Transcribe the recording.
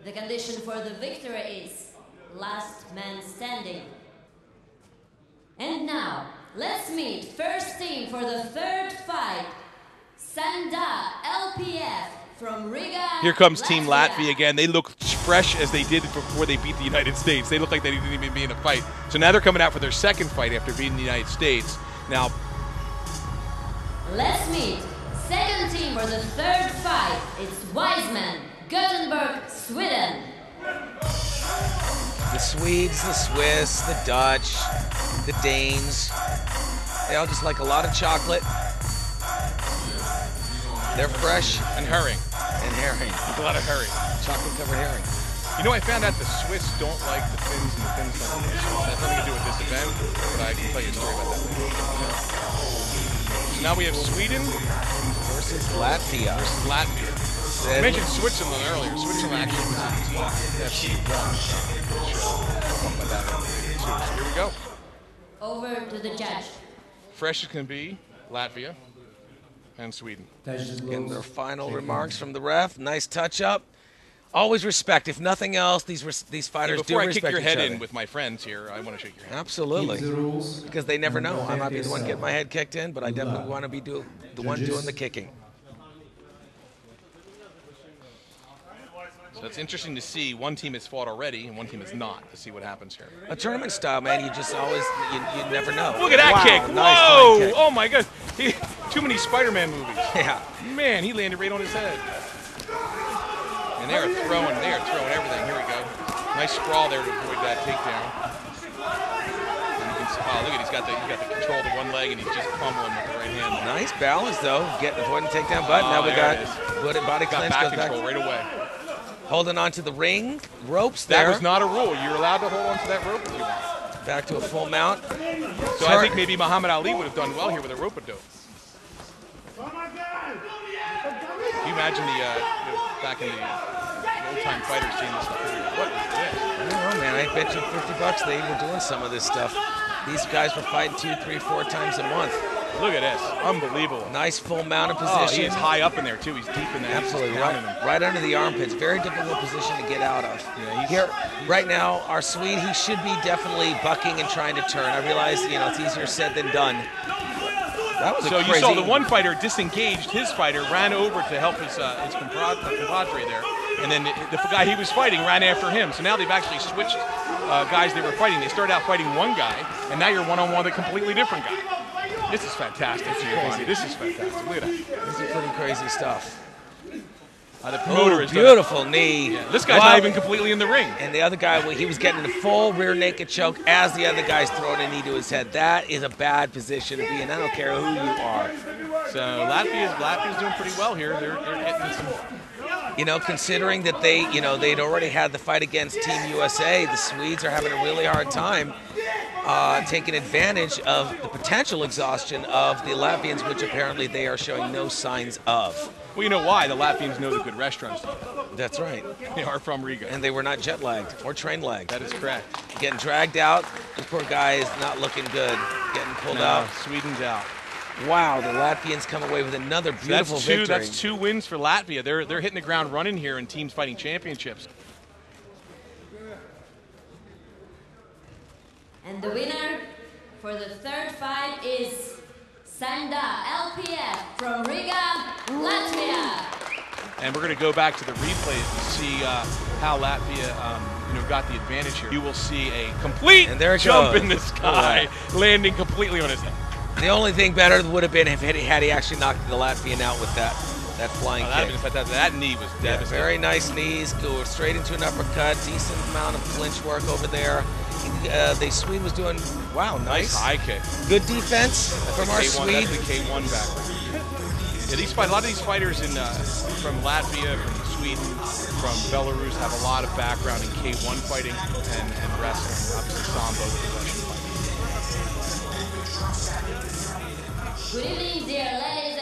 The condition for the victory is last man standing. And now, let's meet first team for the third fight. Sanda LPF from Riga. Here comes Team Latvia again. They look fresh as they did before they beat the United States. They look like they didn't even be in a fight. So now they're coming out for their second fight after beating the United States. Now, let's meet second team for the third fight. It's Wisemen, Gothenburg, Sweden. The Swedes, the Swiss, the Dutch, the Danes, they all just like a lot of chocolate. They're fresh and herring. And herring. A lot of herring. Chocolate-covered herring. You know, I found out the Swiss don't like the Finns and the Finns don't like the Swiss. That has nothing to do with this event, but I can tell you a story about that later. So now we have Sweden versus Latvia. I mentioned Switzerland earlier. Switzerland actually was in TFC 1. Here we go. Over to the judge. Fresh as can be, Latvia and Sweden. In their final remarks from the ref, nice touch-up. Always respect. If nothing else, these fighters do respect each other. Before I kick your head in with my friends here, I want to shake your hand. Absolutely. Because they never know. I might be the one getting my head kicked in, but I definitely want to be the one doing the kicking. So it's interesting to see one team has fought already and one team has not, to see what happens here. A tournament style, man, you just always, you never know. Look at that kick. Nice Whoa! kick. Oh, my God. Too many Spider-Man movies. Yeah. Man, he landed right on his head. And they are throwing everything. Here we go. Nice sprawl there to avoid that takedown. And you can see, oh, look at he's got the control of the one leg and he's just pummeling with the right hand. Nice balance though, avoiding takedown. But now we got body clinch. Got back control right away. Holding on to the ring ropes there. That was not a rule. You're allowed to hold on to that rope if you want. Back to a full mount. So I think maybe Muhammad Ali would have done well here with a rope-a-dope. Can you imagine back in the old-time fighters seeing this stuff? What is this? I don't know, man. I bet you $50 they were doing some of this stuff. These guys were fighting 2, 3, 4 times a month. Look at this. Unbelievable. Nice full mounted position. Oh, he is high up in there, too. He's deep in there. Absolutely. Right under the armpits. Very difficult position to get out of. Yeah, here, right now, our Swede, he should be definitely bucking and trying to turn. I realize, it's easier said than done. That was so you saw the one fighter disengaged his fighter, ran over to help his compadre there, and then the guy he was fighting ran after him. So now they've actually switched guys they were fighting. They started out fighting one guy, and now you're one-on-one with a completely different guy. This is fantastic, Giovanni. This is fantastic. Look at that. This is pretty crazy stuff. The promoter is beautiful knee. Yeah, this guy's not even completely in the ring. And the other guy, he was getting a full rear naked choke as the other guy's throwing a knee to his head. That is a bad position to be in. I don't care who you are. So Latvia's doing pretty well here. They're getting some. Considering that they'd already had the fight against Team USA, the Swedes are having a really hard time taking advantage of the potential exhaustion of the Latvians, which apparently they are showing no signs of. Well, you know why? The Latvians know the good restaurants. That's right. They are from Riga. And they were not jet lagged or train lagged. That is correct. Getting dragged out. This poor guy is not looking good. Getting pulled out. Sweden's out. Wow, the Latvians come away with another beautiful victory. That's 2 wins for Latvia. They're hitting the ground running here in teams fighting championships. And the winner for the third fight is Sanda LPF from Riga, Latvia. And we're going to go back to the replays to see how Latvia got the advantage here. You will see a complete jump in this guy, landing completely on his head. The only thing better would have been if he actually knocked the Latvian out with that flying kick. That knee was devastating. Very nice knees, go straight into an uppercut, decent amount of clinch work over there. The Swede was doing, nice high kick. Good defense from our Swede. That's the K1 background. Yeah, a lot of these fighters from Latvia, from Sweden, from Belarus have a lot of background in K1 fighting and wrestling. Obviously, Sambo with the Russian fighting. Good evening, dear ladies